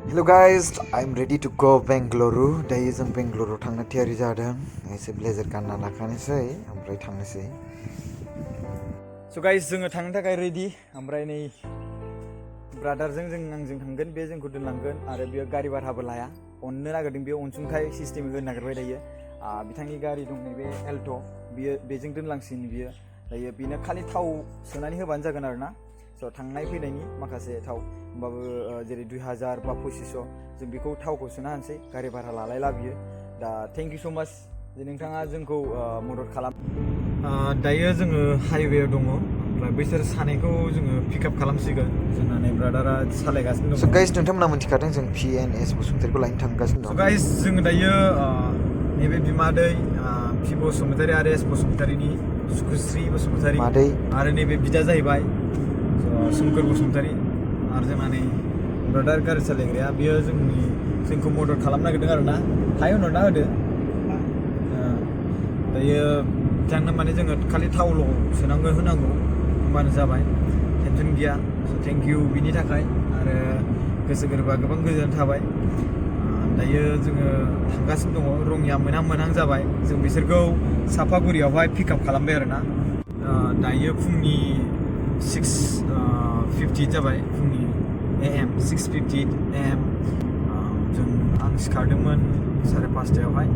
Hello guys, I'm ready to go Bengaluru. दायो जों बेंगलुरु थांनो थियारि जादों. एसे ब्लेजार गानना लाखानोसै ओमफ्राय थांनोसै. So guys, जोङो थांनो थाखाय रेडि. ओमफ्राय नै ब्रादारजों आंजों थांगोन, बे जोंखौ दोनलांगोन आरो बेयो गारि भाराबो लाया. अननो नागिरदों, बे अनसुंथाइ सिस्टेमै होनो नागिरबाय दायो. बिथांनि गारि दं नैबे एल्ट', बियो बेजों दोनलांसिन बियो. दायो बेनो खालि थाव सोनानै होबानो जागोन आरोना. स' थांनाय फैनायनि माखासे थाव होमबाबो जेरै 2000 बा 2500 जों बेखौ थावखौ सोना होनोसै, गारि भारा लालायला बियो. दा थेंक इउ स' माच जे नोंथाङा जोंखौ मदद खालाम. दायो जोङो हाइवेआव दङ, ओमफ्राय बैसोर सानैखौ जोङो पिकआप खालामसिगोन. जोंना नै ब्रादारा सालायगासिनो दङ. So guys, नोंथांमोना मिथिखादों जों S बसुमतारीखौ लायनो थांगासिनो दं. So guys, जोङो दायो नैबे बिमादै पि बसुमतारी आरो एस बसुमतारीनि सुकुश्री बसुमतारी आरो नैबे बिदा जाहैबाय सोमखोर बसुमतारी आरो जोंना नै ब्रादार गारि सालायग्राया, बियो जोंखौ मदद खालामनो नागिरदों आरोना. हाय होनहरना होदो. दायो बिथांनो माने जोङो खालि थावल' सोनांगौ होनांगौ होनबानो जाबाय, टेनसन गैया. स' थेंक इउ बिनि थाखाय, आरो गोसो गोरबोआ गोबां गोजोन थाबाय. दायो जोङो थांगासिनो दङ. रङिया मोनहां जाबाय. जों बिसोरखौ सापागुरियावहाय पिकआप खालामबाय आरोना. दायो फुंनि 6:50 जाबाय, फुंनि AM 6:50 AM. आं सिखारदोंमोन 5:30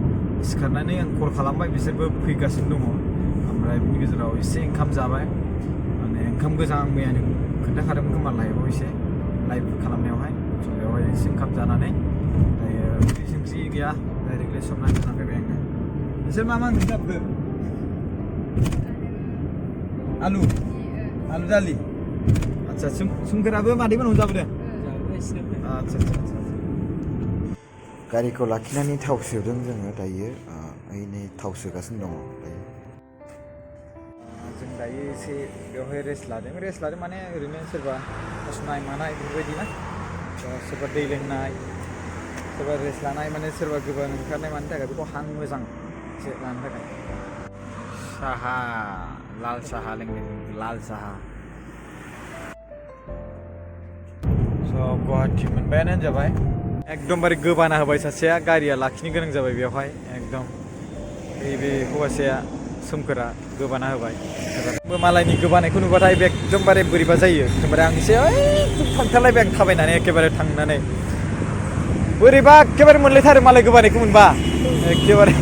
सिखारनानै आं कल खालामबाय, बिसोरबो फैगासिनो दङ. ओमफ्राय बिनि गेजेराव एसे ओंखाम जाबाय, माने ओंखाम गोजां आं मैयानो खोन्थाखादोंमोन खोमा लाइभआव, एसे लाइभ खालामनायावहाय. स' बेवहाय एसे ओंखाम जानानै दायो ओंख्रि गैया, डाइरेक्टलि संनानै थांबाय आङो. नोंसोर मा ओंख्रि जाबोखो? आलु दालि. आदसा, सोमखोराबो मादैमोनाव जाबोदों? आदसा. गारिखौ लाखिनानै थाव सोदों जोङो दायो. नै थाव सोगासिनो दङ दायो. जों दायो एसे बेवहाय रेस्ट लादों माने ओरैनो सोरबा खसनाय मानाय बेफोरबायदि ना. सोरबा दै लोंनाय, सोरबा रेस्ट लानाय, माने सोरबा गोबां ओंखारनाय मानि थाखाय बेखौ हां मोजां एसे लानो थाखाय. साहा, लाल साहा लोंदों, लाल साहा. स' गुवाहाटि मोनबायानो होनजाबाय. एकदमबारे गोबाना होबाय सासेया, गारिया लाखिनो गोनां जाबाय बेवहाय. एकदम बे हौवासाया सोमखोरा गोबाना होबाय. मालायनि गोबानायखौ नुबाथाय एकदमबारे बोरैबा जायो. एकदमबारे आं एसे थांथारलायबाय, आं थाबायनानै एखेबारे थांनानै बोरैबा एखेबारे मोनलायथारो मालाय गोबानायखौ मोनबा एखेबारे.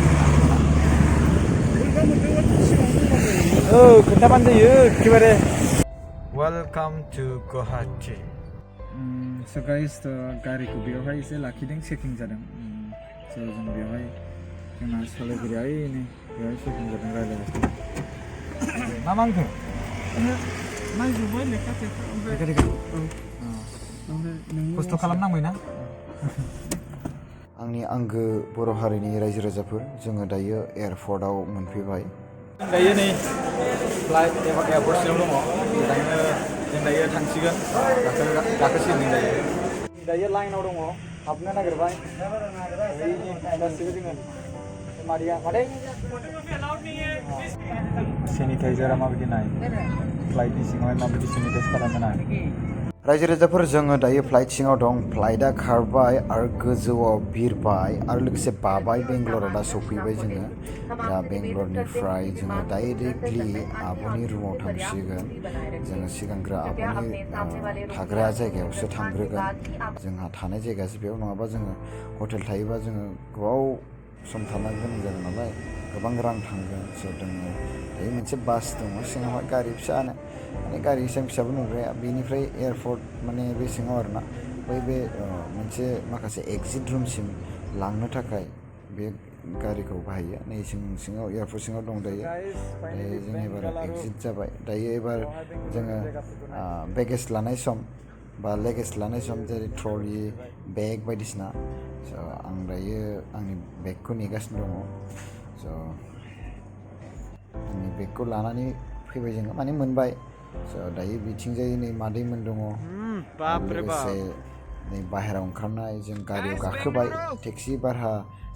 खोन्थाबानो जायो एखेबारे. Welcome to Guwahati. So' guys, गारिखौ बेवहाय एसे लाखिदों, चेकिं जादों. स' जों बेवहाय जोंना सालायगिरिया बेवहाय चेकिं जादों, रायज्लायगासिनो. मा ओंख्रि? नायजोब्बाय लेखा खस्थ' खालामनांबाय ना. आंनि आंगो बर' हारिनि रायजो राजाफोर, जोङो दायो एयारपर्टआव मोनफैबाय. दायो नै फ्लाइट एयारपर्टसिम दङ. जों दायो थांसिगोन, गाखोसिगोन दायो लाइनाव दङ, हाबनो नागिरबाय गासिबो जोङो. मादै सेनिटाइजारा माबायदि नाय, फ्लाइटनि सिङावहाय माबायदि सेनिटाइज खालामनाय. रायजो राजाफोर, जोङो दायो फ्लाइट सिङाव दं. फ्लाइटआ खारबाय आरो गोजौआव बिरबाय आरो लोगोसे बाबाय. बेंगलराव दा सफैबाय जोङो. दा बेंगलरनिफ्राय जोङो डाइरेक्टलि आब'नि रुमाव थांसिगोन. जोङो सिगांग्रो आब'नि थाग्रा जायगायावसो थांग्रोगोन. जोंहा थानाय जायगायासो बेयाव, नङाबा जोङो हटेल थायोबा जोङो गोबाव सम थानो गोनां जागोन नालाय, गोबां रां थांगोन. स' जोङो दायो मोनसे बास दङ सिङावहाय, गारि फिसानो, माने गारि एसेबां फिसाबो नंद्राया. बेनिफ्राय एयारपर्ट माने बे सिङाव आरोना, बे मोनसे माखासे एक्जिट रुमसिम लांनो थाखाय बे गारिखौ बाहायो. नै सिङाव एयारपर्ट सिङाव दं दायो. जों एबार एक्जिट जाबाय. दायो एबार जोङो बेगेज लानाय सम बा लेगेज लानाय सम, जेरै ट्रलि, बेग बायदिसिना. स' आं दायो आंनि बेगखौ नेगासिनो दङ. स' आंनि बेगखौ लानानै फैबाय जोङो, माने मोनबाय. स' दायो बिथिंजाय नै मादैमोन दङ, लोगोसे नै बाहेरायाव ओंखारनाय. जों गारियाव गाखोबाय, टेक्सि भारा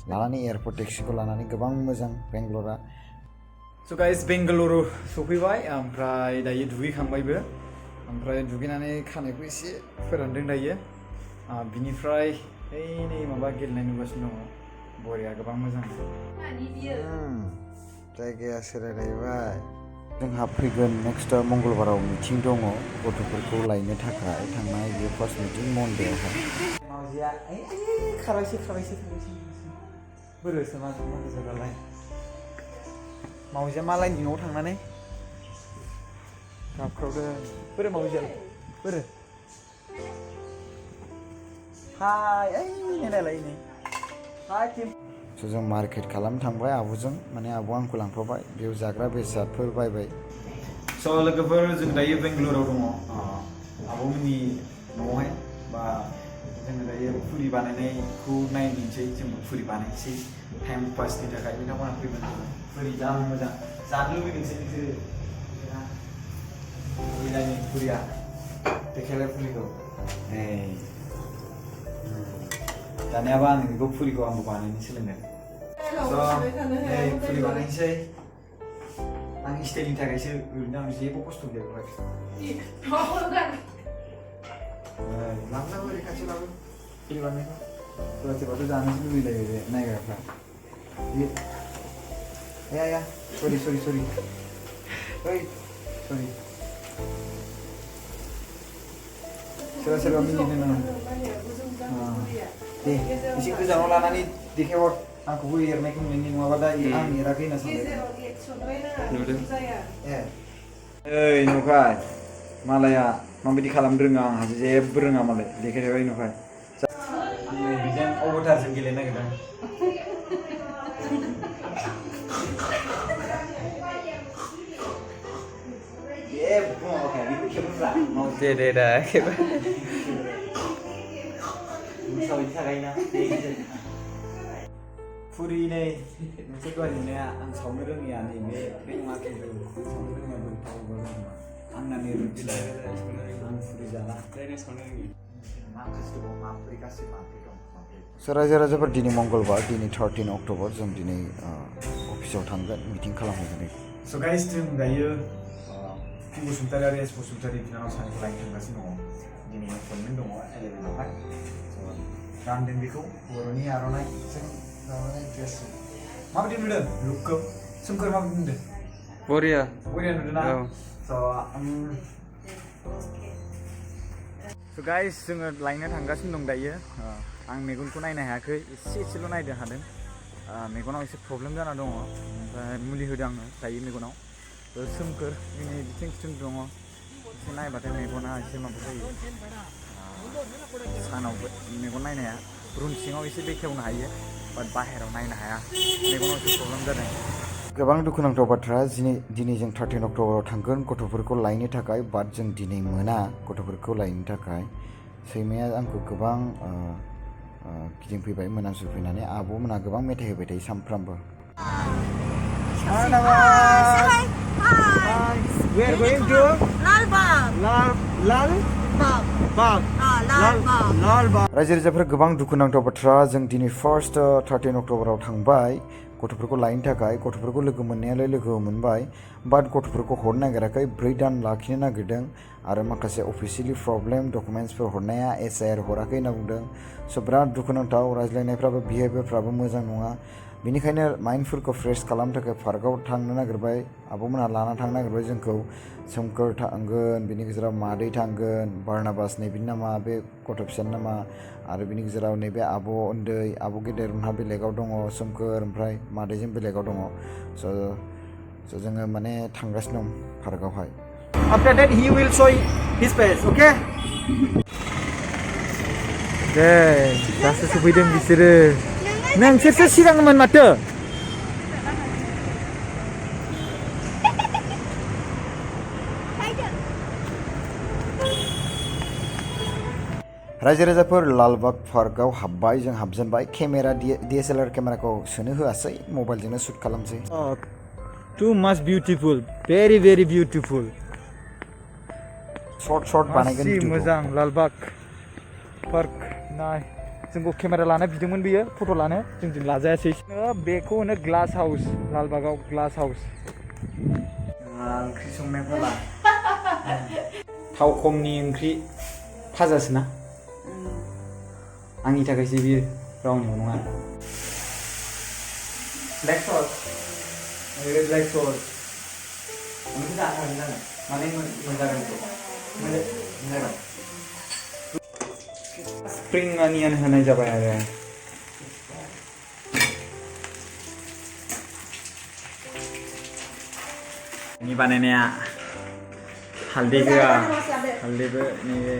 लानानै, एयारपर्ट टेक्सिखौ लानानै. गोबां मोजां बेंगलरा. स' गाइस, बेंगालुरु सफैबाय, ओमफ्राय दायो दुगैखांबायबो. ओमफ्राय दुगैनानै खानायखौ एसे फोरानदों दायो. बिनिफ्राय नै माबा गेलेनाय नुगासिनो दङ बरिया गोबां मोजां जायगाया सोलायलायबाय जोंहा फैगोन नेक्स्ट मंगलबाराव मिटिं दङ गथ'फोरखौ लायनो थाखाय थांनाय बे फार्स्ट मिटिं मन्डेआवहाय मावजिया खाबायसो बोरोसो मावजियालाय मावजिया मालायनि न'आव थांनानै गाबख्रावदों बोरो मावजियालाय बोरो हाय नायलाय नै हाय टिम स' जों मार्केट खालामनो थांबाय आब'जों माने आब'आ आंखौ लांफाबाय बेयाव जाग्रा बेसादफोर बायबाय स' लोगोफोर जों दायो बेंगलुरुआव दङ आब'मोननि न'आवहाय बा जोङो दायो फुरि बानायनायखौ नायनोसै जोंबो फुरि बानायनोसै टाइम पासनि थाखाय बिथांमोना फैगोन फुरि जानो मोजां जानो लुबैदोंसै नोंसोरो फुरिलायनि फुरिया देखायलाय फुरिखौ जानायाबा आं बेखौ फुरिखौ आंबो बानायनो सोलोंदों फुरि बानायनोसै आं स्टाइलनि थाखायसो ओरैनो आं जेबो खस्थ' गैया बेवहाय लाबोनाबो ओरै खाथियाव लाबो फुरि बानायखौ सोरबा सोरबाथ' जानोसो लुबैलायो बे नायग्राफ्रा आया सरि ओइ सरि सोरबा मिनिदों नामा दे एसे गोजानाव लानानै देखायहर आंखौबो एरनायखौ नुनायनि नङाबा दा आं एराखै होनना सानबाय नुखाय मालाया माबायदि खालामनो रोङा आंहा जेबो रोङा मालाय देखायबाय नुखाय आं बेजों अबतारजों गेलेनो नागिरदों दे फुरि नै मोनसे दहाय नुनाया आं सावनो रोङिया नै बे नङा खिन्थु सावनो रोङिया बोरै थावबो रोङा आंना नै रोंथिला आं फुरि जाला स' रायजो राजाफोर दिनै मंगलबार दिनै 13 अक्ट'बर जों दिनै अफिसाव थांगोन मिटिं खालामहैगोन स' गाइस जों दायो S बसुमतारी आरो S बसुमतारी बिनानाव सानैखौ लायनो थांगासिनो दङ दिनै एपइन्टमेन्ट दङ 11आवहाय गानदों बेखौ बर'नि आर'नाइजों माबानाय ड्रेस माबायदि नुदों लुकखौ सोमखोर माबायदि नुदों बरिया नुदों ना स' गाइस जोङो लायनो थांगासिनो दं दायो आं मेगनखौ नायनो हायाखै एसेल' नायनो हादों मेगनाव एसे प्रब्लेम जाना दङ ओमफ्राय मुलि होदों आङो दायो मेगनाव सोमखोर जोंनि बिथिं दङ एसे नायबाथाय मेगना एसे माबा जायो सानाव मेगन नायनो हाया रुम सिङाव एसे बेखेवनो हायो बाट बाहेरायाव नायनो हाया मेगनाव एसे प्रब्लेम जादों गोबां दुखुनांथाव बाथ्रा दिनै जों 13 अक्ट'बराव थांगोन गथ'फोरखौ लायनो थाखाय बाट जों दिनै मोना गथ'फोरखौ लायनो थाखाय सैमाया आंखौ गोबां गिदिंफैबाय मोनामसुफैनानै आब'मोनहा गोबां मेथाइ होबाय थायो सानफ्रामबो We are going to Lal Bagh. रायजो राजाफोर गोबां दुखुनांथाव बाथ्रा जों दिनै फार्स्ट 13 अक्ट'बराव थांबाय गथ'फोरखौ लायनो थाखाय गथ'फोरखौ लोगो मोननायालाय लोगो मोनबाय बाट गथ'फोरखौ हरनो नागिराखै 4 दान लाखिनो नागिरदों आरो माखासे अफिसियेलि प्रब्लेम डकुमेन्ट्सफोर हरनाया SIR हराखै होनना बुंदों स' बिराद दुखुनांथाव रायज्लायनायफ्राबो बिहेभियारफ्राबो मोजां नङा बेनिखायनो माइन्डफोरखौ फ्रेश खालामनो थाखाय पार्कआव थांनो नागिरबाय आब'मोनहा लाना थांनो नागिरबाय जोंखौ सोमखोर थांगोन बिनि गेजेराव मादै थांगोन बारनाबास नैबिनि नामा बे गथ' फिसानि नामा आरो बिनि गेजेराव नैबे आब' उन्दै आब' गेदेरमोनहा बेलेगाव दङ सोमखोर ओमफ्राय मादैजों बेलेगाव दङ स' जोङो माने थांगासिनो दं पार्कआवहाय After that he will show his face, okay? दे दासो सफैदों बिसोरो नोंसोरसो सिगांमोन माथो रायजो राजाफोर लालबाग पार्कआव हाबबाय जों हाबजेनबाय केमेरा DSLR केमेराखौ सोनो होआसै मबाइलजोंनो शुट खालामसै टु माच beautiful very very beautiful short बानायगोन मोजां लालबाग पार्क नाय जोंखौ केमेरा लाना बिदोंमोन बियो फट' लानो जोंजों लाजायासै बेखौ होनो ग्लास हाउस लालबागाव ग्लास हाउस ओंख्रि संनायफोरा थाव खमनि ओंख्रि फाजासो ना आंनि थाखायसो बियो रावनिबो नङा ब्लेक सस ब्लेक सस बेखौ जानो हागोन आरो माने मोनजागोन बेखौ मोनजागोन स्प्रिं अनियन होनाय जाबाय आरो ini बानायनाया हालदै होआ हालदैबो नैबे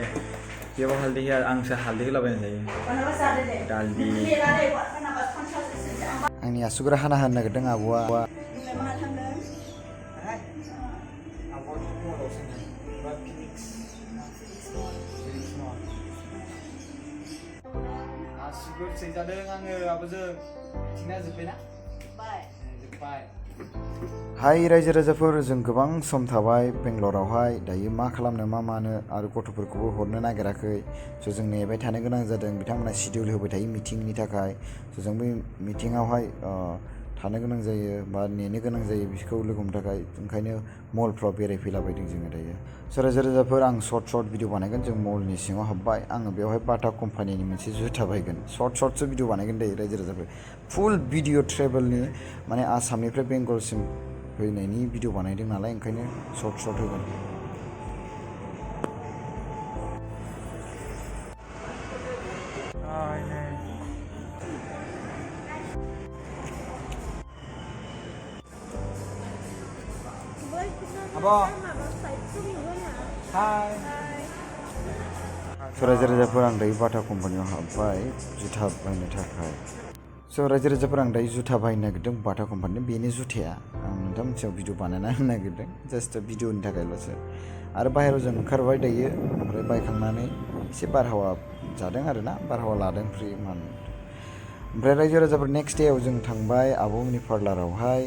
बेयाव हालदै होआ आंसो हालदै होलाबायनाय जायो दालि आंनि आसुगुरा हाना होनो नागिरदों आब'आ आसुगुर सैजादों आङो आब'जों मिथिना जोब्बायना जोब्बाय हाय रायजो राजाफोर जों गोबां सम थाबाय बेंगलरावहाय दायो मा खालामनो मा मानो आरो गथ'फोरखौबो हरनो नागिराखै स' जों नेबाय थानो गोनां जादों बिथांमोना शिडिउल होबाय थायो मिटिंनि थाखाय स' जों बे मिटिङावहाय थानो गोनां जायो बा नेनो गोनां जायो बिसोरखौ लोगो हमनो थाखाय ओंखायनो मलफ्राव बेरायफैलाबायदों जोङो दायो स' रायजो राजाफोर आं सर्ट भिडिअ बानायगोन जों मलनि सिङाव हाबबाय आङो बेवहाय बाटा कम्पानिनि मोनसे जुथा बायगोन सर्टसो भिडिअ बानायगोन दायो रायजो राजाफोर फुल भिडिअ ट्रेभेलनि माने आसामनिफ्राय बेंगलसिम फैनायनि भिडिअ बानायदों नालाय ओंखायनो सर्ट होगोन रायजो राजाफोर आं दायो बाटा कम्पानियाव हाबबाय जुथा बायनो थाखाय स' रायजो राजाफोर आं दायो जुथा बायनो नागिरदों बाटा कम्पानिनि बेनो जुथाया आं नोंथां मोनसेयाव भिडिअ बानायना होनो नागिरदों जास्ट भिडिअनि थाखायल'सो आरो बाहेरायाव जों ओंखारबाय दायो ओमफ्राय बायखांनानै एसे बारहावा जादों आरोना बारहावा लादों फ्रि मान ओमफ्राय रायजो राजाफोर नेक्स्ट डेआव जों थांबाय आब'मोननि पार्लारावहाय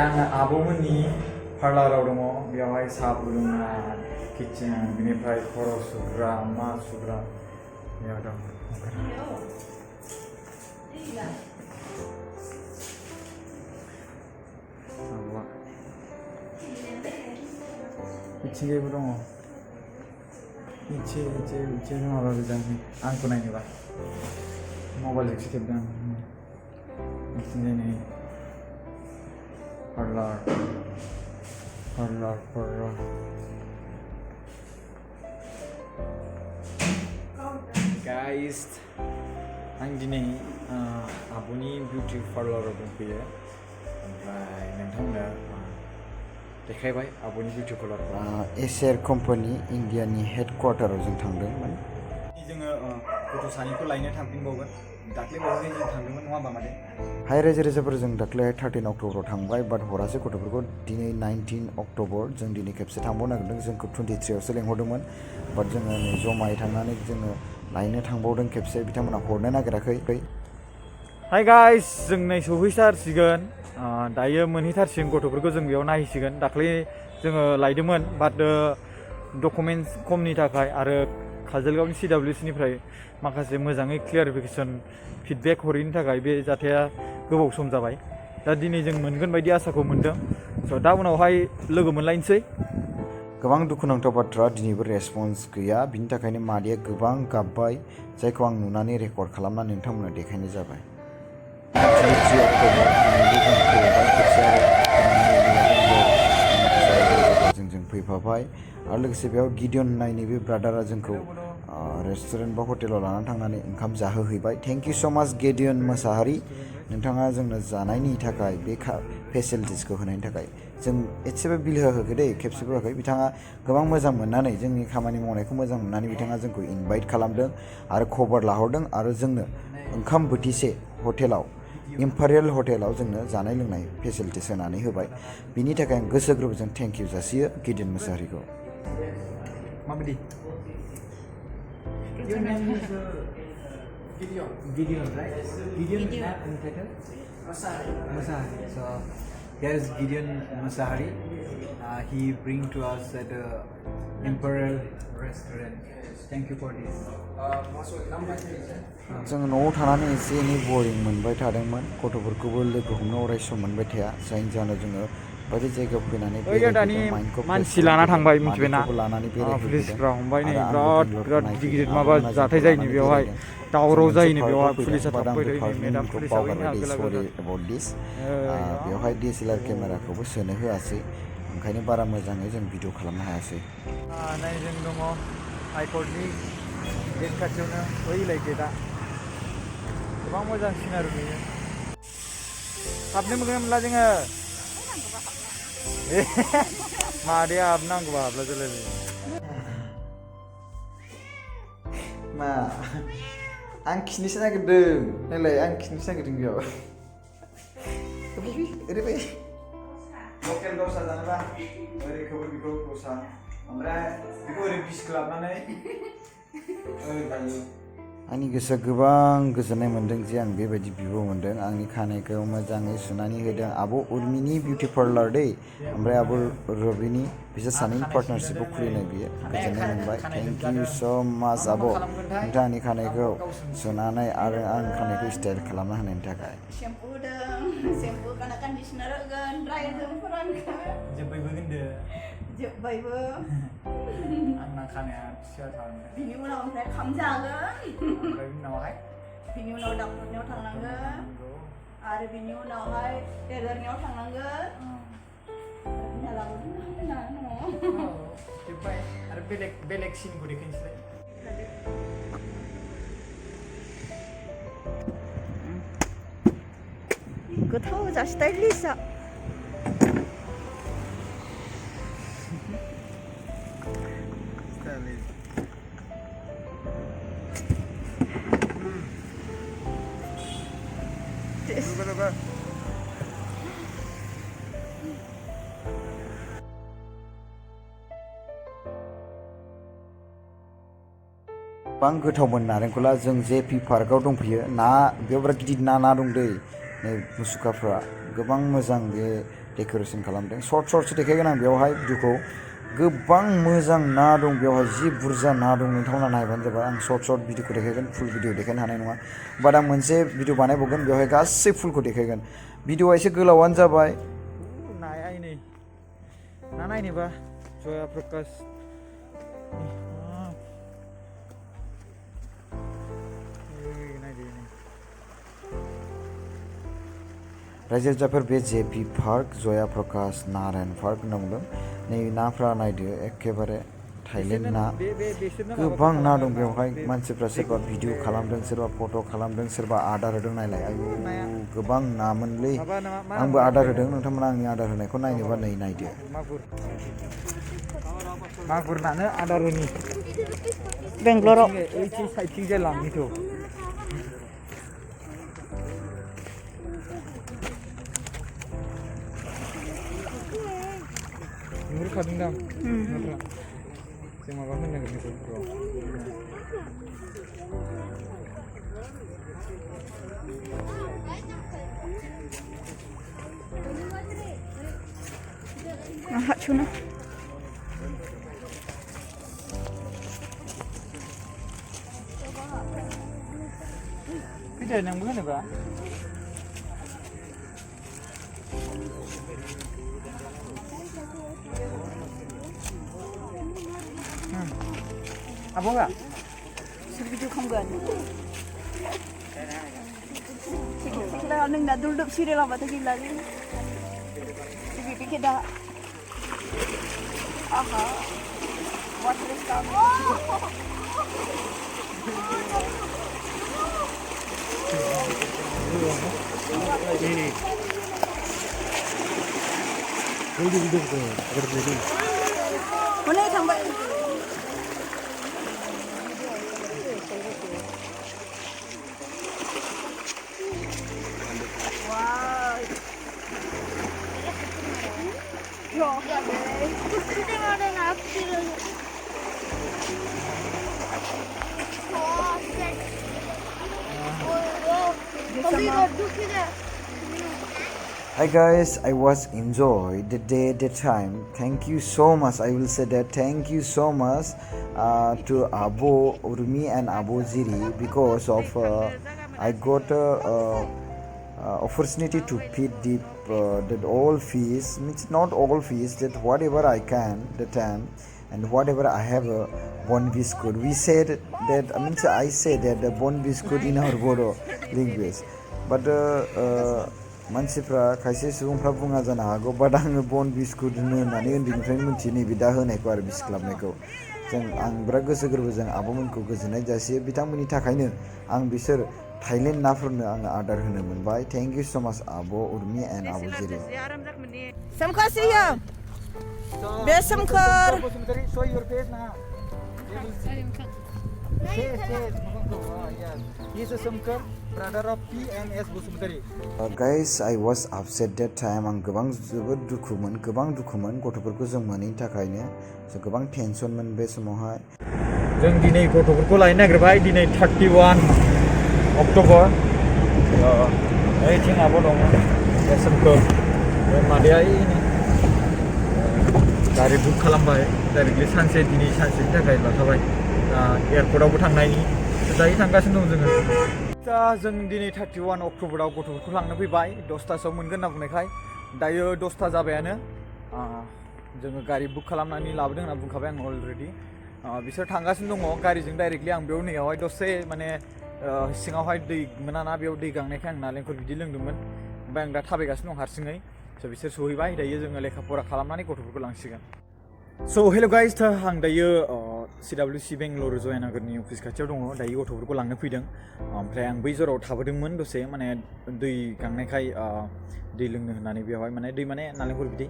आङो आब'मोननि पार्लाराव दङ बेयावहाय साहा फुदुंनाय किटचेन बिनिफ्राय खर' सुग्रा मा सुग्रा बेयाव दं मिथिंगायबो दङ मिथि नङाबा गोजान आंखौ नायनोबा मबाइलजोंसो खेबदों मिथिंगायनि पार्लार गाइस आं दिनै आब'नि बिउटि पार्लाराव दंफैयो ओमफ्राय नोंथांमोना देखायबाय आब'नि बिउटि पार्लारखौ एसियार कम्पानि इन्डियानि हेडक्वार्टाराव जों थांदोंमोन जोङो गथ' सानैखौ लायनो थांफिनबावगोन दाख्लैबावै जों थांदोंमोन नङा होमबा मादै हाय रायजो राजाफोर जों दाख्लैहाय 13 अक्ट'बराव थांबाय बाट हरासै गथ'फोरखौ दिनै 19 अक्ट'बर जों दिनै खेबसे थांबावनो नागिरदों जोंखौ 23आवसो लेंहरदोंमोन बाट जोङो नै जमायै थांनानै जोङो लायनो थांबावदों खेबसे बिथांमोना हरनो नागिराखै हाय गाइस जों नै सौहैथारसिगोन दायो मोनहैथारसिगोन गथ'फोरखौ जों बेयाव नायहैसिगोन दाख्लै जोङो लायदोंमोन बाट डकुमेन्टस खमनि थाखाय आरो काजलगावनि CWCनिफ्राय माखासे मोजाङै क्लियारिफिकेसन फिडबेक हरैनि थाखाय बे जाथाया गोबाव सम जाबाय दा दिनै जों मोनगोन बायदि आसाखौ मोनदों स' दा उनावहाय लोगो मोनलायनोसै गोबां दुखुनांथाव बाथ्रा दिनैबो रेसपन्स गैया बिनि थाखायनो मादैया गोबां गाबबाय जायखौ आं नुनानै रेकर्ड खालामनानै नोंथांमोननो देखायनाय जाबाय 3 अक्ट'बर जों फैफाबाय आरो लोगोसे बेयाव गिडियन होननाय नैबे ब्रादारा जोंखौ रेस्टुरेन्ट बा हटेलाव लानानै थांनानै ओंखाम जाहोहैबाय थेंक इउ स' माच गिडियन मोसाहारि नोंथाङा जोंनो जानायनि थाखाय बे फेसिलिटिसखौ होनायनि थाखाय जों एसेबो बिल होआखै दै खेबसेबो होआखै बिथाङा गोबां मोजां मोननानै जोंनि खामानि मावनायखौ मोजां मोननानै बिथाङा जोंखौ इनभाइट खालामदों आरो खबर लाहरदों आरो जोंनो ओंखाम बोथिसे हटेलाव इम्पेरियेल हटेलाव जोंनो जानाय लोंनाय फेसिलिटिस होनानै होबाय बिनि थाखाय आं गोसो गोरबोजों थेंक इउ जासियो गिडियन मोसाहारिखौ माबायदि Your name is Gideon, right? Gideon is that in title? Masahari. So here is Gideon Masahari. He bring to us at the Imperial Restaurant. Thank you for this. जों न'आव थानानै एसे एनै बरिं मोनबाय थादोंमोन गथ'फोरखौबो लोगो हमनो अराय सम मोनबाय थाया जायनि जाहोनाव जोङो बायदि जायगायाव फैनानै ओइयो दानि मानसि लाना थांबाय मिथिबायना पुलिसफ्रा हमबाय नै बिराद गिदिर गिदिर माबा जाथाय जायोनो बेवहाय दावराव जायोनो बेवहाय पुलिसा थाब फैदों मेदाम पुलिसा बैनि आगोल बेवहाय DSLR केमेराखौबो सोनो होआसै ओंखायनो बारा मोजाङै जों भिडिअ खालामनो हायासै। नै जों दङ हाइकर्टनि गेट खाथियावनो बैलाय गेटआ गोबां मोजां सिनारि नुयो। हाबनो मोनगोन ना मोनला जोङो मादैया हाबनांगौबा हाबला जोलायलाय मा आं खिनोसो नागिरदों नायलाय आं खिनोसो नागिरदों बेयाव ओरै लकेल दसा जानोबा ओरैखौबो बेखौ दसा ओमफ्राय बेखौ ओरै बिस खालामनानै ओरै गायो। आंनि गोसोआ गोबां गोजोननाय मोन्दों जे आं बेबायदि बिब' मोन्दों आंनि खानायखौ मोजाङै सुनानै होदों। आब' उर्मिनि बिउटि पार्लार दै ओमफ्राय आब' रबिनि बिसोर सानैनि पार्टनारशिपआव खुलिनाय बियो गोजोननाय मोनबाय। थेंक इउ स' माच आब' नोंथाङा आंनि खानायखौ सुनानै आरो आं खानायखौ स्टाइल खालामना होनायनि थाखाय। सेम्पु होदों सेम्पु होना कन्डिसनार होगोन ड्रायारजों फोरानगोन जोब्बायबो होनदो जोब्बायबो आंना खानाया फिसा थांदों बिनि उनाव ओमफ्राय खामजागोन ओमफ्राय उनावहाय बिनि उनाव डक्टरनियाव थांनांगोन आरो बिनि उनावहाय टेलरनियाव थांनांगोन जोब्बाय आरो बेलेग सिनखौ देखायनोसैलाय गोथाव जा स्टाइलिशआ गोबां गोथावमोन नारेंखला जों जेपि पार्कआव दंफैयो ना बेयाव बिराद गिदिर ना दं दै नै मुसुखाफ्रा गोबां मोजां बे डेक'रेसन खालामदों। सर्टसो देखायगोन आं बेवहाय भिडिअखौ गोबां मोजां ना दं बेवहाय जि बुरजा ना दं नोंथांमोना नायबानो जाबाय। आं सर्ट भिडिअखौ देखायगोन फुल भिडिअ देखायनो हानाय नङा बाट आं मोनसे भिडिअ बानायबावगोन बेवहाय गासै फुलखौ देखायगोन। भिडिअआ एसे गोलावानो जाबाय। नाया नै ना नायनोबा जया प्रकाश रायजो राजाफोर बे JP park Jaya Prakash Narayan park होनना बुंदों। नै नाफ्रा नायदो एखेबारे थाइलेण्ड ना गोबां ना दं बेवहाय। मानसिफ्रा सोरबा भिडिअ खालामदों सोरबा फट' खालामदों सोरबा आदार होदों नायलाय आयु गोबां नामोनलै आंबो आदार होदों नोंथांमोना आंनि आदार होनायखौ नायनोबा नै नायदो मागुर नानो आदार होनि बेंगलराव ओइथिं साइडथिंजाय लांनिथ' नुहुरखादों दां जों माबा होनो नागिरदों Cuna Pindah nang mana ba? Apa enggak? Video kamgan. Kita nang nak duduk sini lah mata kita ni. Tapi kita aha. Watch this camera. Ini. Duduk tu. Berdiri. Mana yang tambah? Wow. Yo. Kita ada nak sih. Hi guys, I was enjoyed the day, the time. Thank you so much. I will say that thank you so much to Abu Urmi and Abu Ziri because of I got opportunity to feed that all fish, means not all fish, that whatever I can that time, and whatever I have a bone biscuit. We said that, I say that the bone biscuit in our Bodo language, but मानसिफ्रा खायसे सुबुंफ्रा बुङा जानो हागौ बाट आङो बन biscuit होननानै उन्दैनिफ्रायनो मिन्थियो नैबे दा होनायखौ आरो बिस्क्लाबनायखौ आं बिराद गोसो गोरबोजों आब'मोनखौ गोजोननाय जासियो बिथांमोननि थाखायनो आं बिसोर थाइलेन्ड नाफोरनो आङो आदार होनो मोनबाय थेंक इउ सो माच आब' उर्मि एन्ड आब' जिरि सोमखोर सिया बे सोमखोर He's a Samkar, brother of P and S Basumataryख. Guys, I was upset that time. आं गोबां जोबोद दुखुमोन गथ'फोरखौ जों मोनैनि थाखायनो जों गोबां टेनसनमोन बे समावहाय जों दिनै गथ'फोरखौ लायनो नागिरबाय दिनै 31 अक्ट'बर ओइथिं आब' दङ बे सोमखोर मादैया गारि बुक खालामबाय डाइरेक्टलि दिनै सानसेनि थाखाय लाखाबाय एयारपर्टआवबो थांनायनि दायो थांगासिनो दं जों दिनै 31 अक्ट'बराव गथ'फोरखौ लांनो फैबाय 10थासोआव मोनगोन होनना बुंनायखाय दायो 10था जाबायानो जोङो गारि बुक खालामनानै लाबोदों होनना बुंखाबाय आं अलरेडि बिसोर थांगासिनो दङ गारिजों डाइरेक्टलि आं बेयाव नैयावहाय दसे माने सिङावहाय दै मोनाना बेयाव दै गांनायखाय आं नालेंखर बिदै लोंदोंमोन ओमफ्राय आं दा थाबायगासिनो दं हारसिङै बिसोर सहैबाय दायो जोङो लेखा फरा खालामनानै गथ'फोरखौ लांसिगोन हेल' गाइस आं दायो CWC बेंगलुरु जयानगरनि अफिस खाथियाव दङ दायो गथ'फोरखौ लांनो फैदों ओमफ्राय आं बै जराव थाबोदोंमोन दसे माने दै गांनायखाय दै लोंनो होननानै बेवहाय माने दै माने नालेंखर बिदै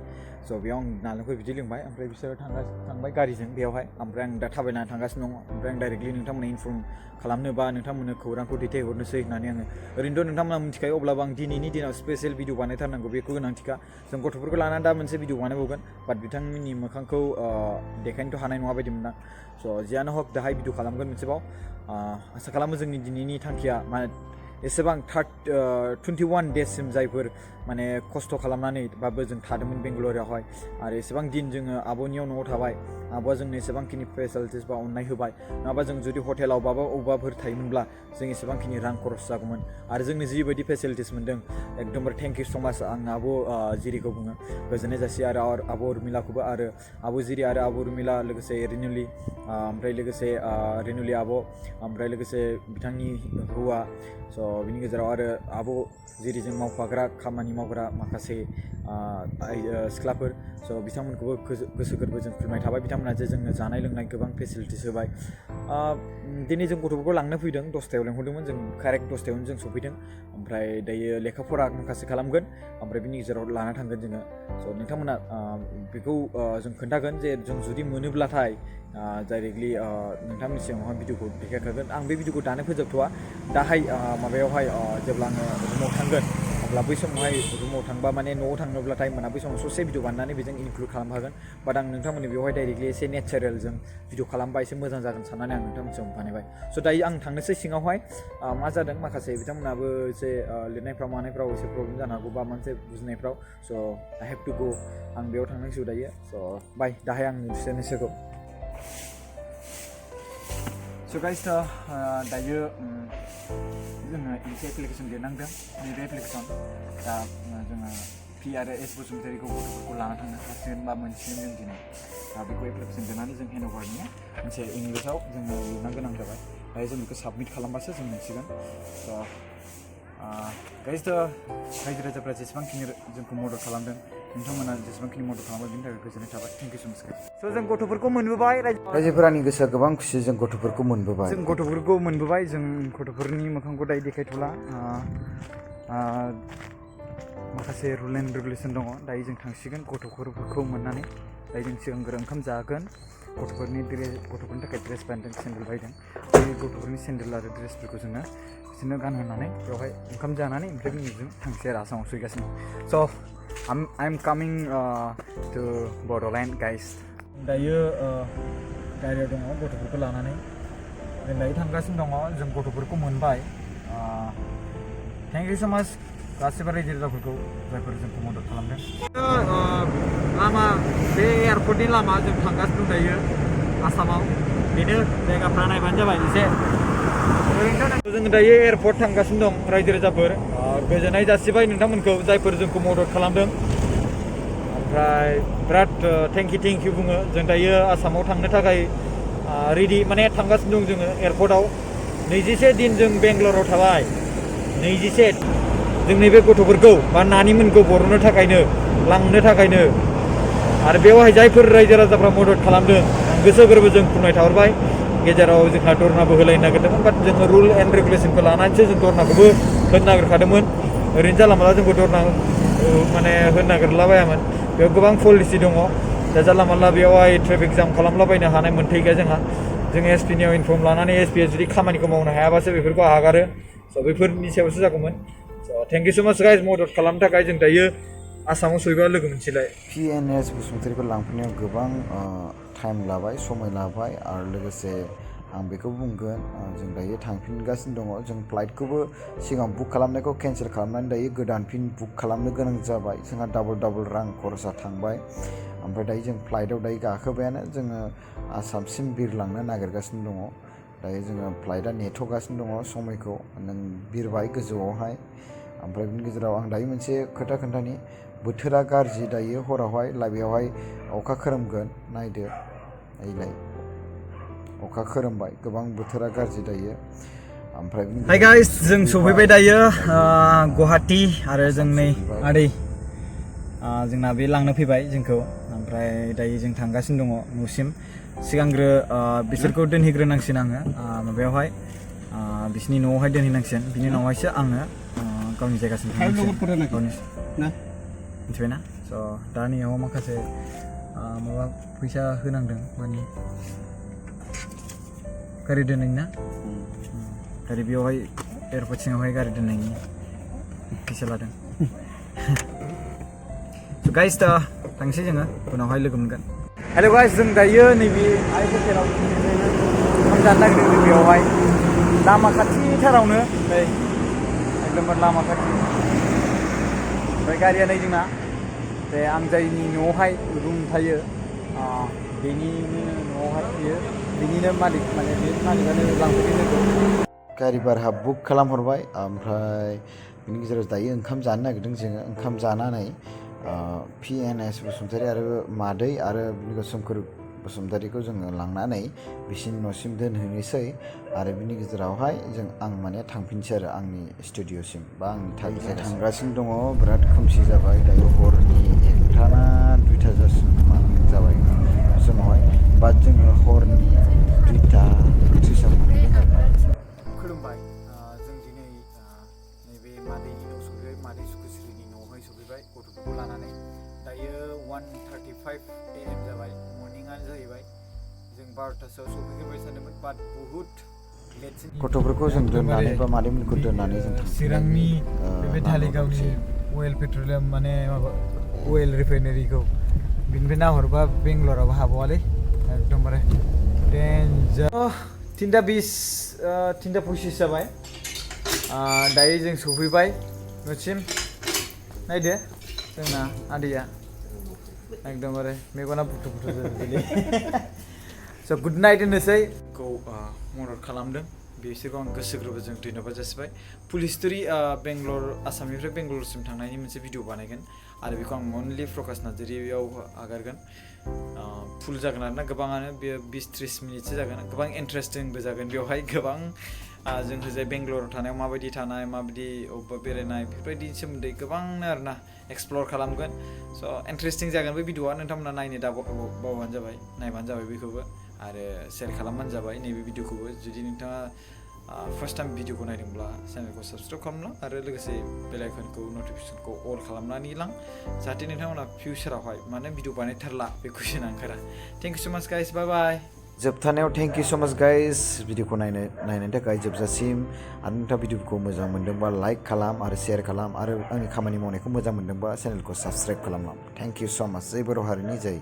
बेयाव आं नालेंखर बिदै लोंबाय ओमफ्राय बिसोरो थांबाय गारिजों बेवहाय ओमफ्राय आं दा थाबायनानै थांगासिनो दङ ओमफ्राय आं डाइरेक्टलि नोंथांमोननो इनफर्म खालामनो बा नोंथांमोननो खौरांखौ दैथायहरनोसै होननानै आङो ओरैनोथ' नोंथांमोना मिथिखायो अब्लाबो आं दिनैनि दिनाव स्पेसियेल भिडिअ बानायथारनांगौ बेखौ गोनांथिखा जों गथ'फोरखौ लानानै दा मोनसे भिडिअ बानायबावगोन बाट बिथांमोननि मोखांखौ देखायनोथ' हानाय नङा बायदि मोनदां जियानो हक दाहाय भिडिअ खालामगोन मोनसेबाव आसा खालामो जोंनि दिनैनि थांखिया माने एसेबां 21 डेजसिम जायफोर माने खस्थ' खालामनानैबाबो जों थादोंमोन बेंगलुरुआवहाय आरो एसेबां दिन जोङो आब'नियाव न'आव थाबाय आब'आ जोंनो एसेबांखिनि फेसिलिटिस बा अननाय होबाय नङाबा जों जुदि हटेलाव बा अबावबाफोर थायोमोनब्ला जों एसेबांखिनि रां खरस जागौमोन आरो जोंनो जिबायदि फेसिलिटिस मोन्दों एकदमबारे थेंक इउ स' माच आं आब' जिरिखौ बुङो गोजोननाय जासियो आरो आब' उर्मिलाखौबो आरो आब' जिरि आरो आब' उर्मिला लोगोसे रिनुलि ओमफ्राय लोगोसे रिनुलि आब' ओमफ्राय लोगोसे बिथांनि हौवा बिनि गेजेराव आरो आब' जिरिजों मावफाग्रा खामानि मावग्रा माखासे सिख्लाफोर बिथांमोनखौबो गोसो गोरबोजों खुलुमनाय थाबाय बिथांमोना जे जोंनो जानाय लोंनाय गोबां फेसिलिटिस होबाय दिनै जों गथ'फोरखौ लांनो फैदों 10थायाव लेंहरदोंमोन जों कारेक्ट 10थायावनो जों सफैदों ओमफ्राय दायो लेखा फरा माखासे खालामगोन ओमफ्राय बिनि गेजेराव लाना थांगोन जोङो नोंथांमोना बेखौ जों खोन्थागोन जे जों जुदि मोनोब्लाथाय डाइरेक्टलि नोंथांमोननि सिगाङावहाय भिडिअखौ देखायखागोन आं बे भिडिअखौ दानो फोजोबथ'वा दाहाय माबायावहाय जेब्ला आङो रुमाव थांगोन अब्ला बै समावहाय रुमाव थांबा माने न'आव थाङोब्लाथाय मोना बै समाव ससे भिडिअ बानायनानै बेजों इनक्लुड खालामखागोन बाट आं नोंथांमोननि बेवहाय डाइरेक्टलि एसे नेचारेल जों भिडिअ खालामबा एसे मोजां जागोन साननानै आं नोंथांमोनसिम बानायबाय दायो आं थांनोसै सिङावहाय मा जादों माखासे बिथांमोनाबो एसे लिरनायफ्राव मानायफ्राव एसे प्रब्लेम जानो हागौ बा मोनसे बुजिनायफ्राव आइ हेभ टु गो आं बेयाव थांनांसिगौ दायो बाय दाहाय आं नोंसोरखौ गाइस दायो जोङो मोनसे एप्लिकेसन लिरनांदों नैबे एप्लिकेसन दा जोङो पि आरो एस बसुमतारीखौ गथ'फोरखौ लाना थांनो हासिगोन बा मोनसिगोन जों दिनै दा बेखौ एप्लिकेसन लिरनानै जों हेन्ड अभारनि मोनसे इंलिसाव जोङो लिरनो गोनां जाबाय दायो जों बेखौ साबमिट खालामबासो जों मोनसिगोन गाइस रायजो राजाफ्रा जेसेबांखिनि जोंखौ मदद खालामदों नोंथांमोना जेसेबांखिनि मदद खालामो बेनि थाखाय गोजोननाय थाबाय थेंक इउ स' माच जों गथ'फोरखौ मोनबोबाय रायजोफोरानि गोसोआ गोबां खुसि जों गथ'फोरखौ मोनबोबाय जों गथ'फोरनि मोखांखौ दायो देखायथ'ला माखासे रुल एन्ड रेगुलेसन दङ दायो जों थांसिगोन गथ'फोरखौ मोननानै दायो जों सिगांग्रो ओंखाम जागोन गथ'फोरनि थाखाय ड्रेस बायदों सेन्देल बायदों बे गथ'फोरनि सेन्देल आरो ड्रेसफोरखौ जोङो बिसोरनो गानहोनानै बेवहाय ओंखाम जानानै ओमफ्राय जों थांसै आरो आसामाव फैगासिनो I am coming to Bodoland guys दायो गारियाव दङ गथ'फोरखौ लानानै जों दायो थांगासिनो दङ जों गथ'फोरखौ मोनबाय थेंक इउ स' माच गासिबो रायजो राजाफोरखौ जायफोर जोंखौ मदद खालामदों लामा बे एयारपर्टनि लामा जों थांगासिनो दं दायो आसामाव बेनो जायगाफ्रा नायबानो जाबाय एसे ओरैनोथ' जों दायो एयारपर्ट थांगासिनो दं रायजो राजाफोर गोजोननाय जासिबाय नोंथांमोनखौ जायफोर जोंखौ मदद खालामदों ओमफ्राय बिराद थेंक इउ बुङो जों दायो आसामाव थांनो थाखाय रेडि माने थांगासिनो दं जोङो एयारपर्टआव 21 दिन जों बेंगलराव थाबाय 21 जोंनि बे गथ'फोरखौ बा नानिमोनखौ बर'नो थाखायनो लांनो थाखायनो आरो बेवहाय जायफोर रायजो राजाफ्रा मदद खालामदों गोसो गोरबोजों खुलुमनाय थाहरबाय गेजेराव जोंहा धरनाबो होलायनो नागिरदोंमोन बाट जोङो रुल एन्ड रेगुलेसनखौ लानानैसो जों धरनाखौबो होनो नागिरखादोंमोन ओरैनो जानला मानला जोंखौ धरना माने होनो नागिरलाबायामोन बेयाव गोबां पलिसि दङ दा जानला मानला बेयावहाय ट्रेफिक जाम खालामलाबायनो हानाय मोन्थाय गैया जोंहा जों एसपि नियाव इनफर्म लानानै एसपि आ जुदि खामानिखौ मावनो हायाबासो बेफोरखौ हगारो स' बेफोरनि सायावसो जागौमोन स' thank you so' much guys मदद खालामनो थाखाय जों दायो आसामाव सहैबा लोगो मोनसेलाय PNS बसुमतारीखौ लांफैनायाव गोबां टाइम लाबाय समय लाबाय आरो लोगोसे आं बेखौ बुंगोन जों दायो थांफिनगासिनो दङ जों फ्लाइटखौबो सिगां बुक खालामनायखौ केन्सेल खालामनानै दायो गोदान फिन बुक खालामनो गोनां जाबाय जोंहा डाबल रां खरसा थांबाय ओमफ्राय दायो जों फ्लाइटआव दायो गाखोबायानो जोङो आसामसिम बिरलांनो नागिरगासिनो दङ दायो जोङो फ्लाइटआ नेथ'गासिनो दङ समायखौ नों बिरबाय गोजौआवहाय ओमफ्राय बिनि गेजेराव आं दायो मोनसे खोथा खोन्थानि बोथोरा गाज्रि दायो हरावहाय बेयावहाय अखा खोरोमगोन नायदो ओइलाय अखा खोरोमबाय गोबां बोथोरा गाज्रि दायो ओमफ्राय हाय गाइस जों सफैबाय दायो गुवाहाटी आरो जों नै आदै जोंना बे लांनो फैबाय जोंखौ ओमफ्राय दायो जों थांगासिनो दङ न'सिम सिगांग्रो बिसोरखौ दोनहैग्रोनांसिन आङो माबायावहाय बिसिनि न'आवहाय दोनहैनांसिन बिनि उनावहायसो आङो गावनि जायगासिम थांनांसिगोन मिथिबायना स' दा नैयाव माखासे माबा फैसा होनांदों माने गारि दोननायनि ना गारि बेयावहाय एयारपर्ट सिङावहाय गारि दोननायनि फैसा लादों स' गाइस दा थांसै जोङो उनावहाय लोगो मोनगोन हेल' गाइस जों दायो नैबे आइ हटेलाव ओंखाम जानो नागिरदों जों बेयावहाय लामा खाथिथारावनो नै एकदमबारे लामा खाथि ओमफ्राय गारिया नै जोंना बे आं जायनि न'आवहाय रुम थायो बेनिनो न'आवहाय फैयो बिनिनो मालिक माने बे मालिकानो लांफैदों जोंखौ गारि भारा बुक खालामहरबाय ओमफ्राय बिनि गेजेराव दायो ओंखाम जानो नागिरदों जोङो ओंखाम जानानै PNS बसुमतारी आरो मादै आरो बिनि सोमखोर बसुमतारीखौ जोङो लांनानै बिसिनि न'सिम दोनहैनोसै आरो बिनि गेजेरावहाय आं माने थांफिनसै आरो आंनि स्टुडिअसिम बा आंनि थांगासिनो दङ बिराद खोमसि जाबाय दायो हरनि 1टा ना 2टा जाबाय समावहाय बाट जोङो हरनि 2टा 30 मोनहैदों आरो खुलुमबाय जों दिनै नैबे मादैनि न'आव सफैबाय मादै सुकुश्रीनि न'आवहाय सफैबाय गथ'फोरखौ लानानै दायो 1:35 AM जाबाय मर्निंआनो जाहैबाय जों 12टासोआव सफैग्रोबाय सानदोंमोन बाट बुहुत लेटसिन गथ'फोरखौ जों दोननानै बा मादैमोनखौ दोननानै जों चिरांनि बे धालिगावनि अइल पेट्रलियाम माने माबा अइल रिफाइनारिखौ बिनिफ्राय नाहरबा बेंगलरावबो हाबावालै एकदमबारे डेन्जार 3:20 जाबाय दायो जों सफैबाय न'सिम नायदो जोंना आदैया एकदमबारे मेगना बुथु जाजोबबायलै स' गुड नाइट होनोसै मदद खालामदों बिसोरखौ आं गोसो गोरबोजों धन्यबाद जासिबाय फुल हिस्टरि बेंगलर आसामनिफ्राय बेंगलरसिम थांनायनि मोनसे भिडिअ बानायगोन आरो बेखौ आं अनलि प्रकाश नार्जारियाव आगारगोन फुल जागोन आरोना गोबाङानो बेयो 20-30 मिनिटसो जागोन गोबां इन्टारेस्टिंबो जागोन बेवहाय गोबां जों होजाय बेंगलराव थानायाव माबायदि थानाय माबायदि अबेबा बेरायनाय बेफोरबायदिनि सोमोन्दै गोबांनो आरोना एक्सप्लर खालामगोन स' इन्टारेस्टिं जागोन बे भिडिअआ नोंथांमोना नायनो दा बावबानो जाबाय नायबानो जाबाय बेखौबो आरो शेयार खालामबानो जाबाय नैबे भिडिअखौबो जुदि नोंथाङा फार्स्ट टाइम भिडिअखौ नायदोंब्ला चेनेलखौ साबसक्राइब खालामलां आरो लोगोसे बेल आइकनखौ नटिफिकेसनखौ अल खालामनानै लां जाहाथे नोंथांमोना फिउचारावहाय मानो भिडिअ बानायथारला बे कुइसना ओंखारा thank you so' much guys bye bye जोबथानायाव thank you so' much guys भिडिअखौ नायनायनि थाखाय जोबजासिम आरो नोंथाङा भिडिअखौ मोजां मोनदोंबा लाइक खालाम आरो शेयार खालाम आरो आंनि खामानि मावनायखौ मोजां मोनदोंबा चेनेलखौ साबसक्राइब खालामलां थेंक इउ स' माच जै बर' हारिनि जै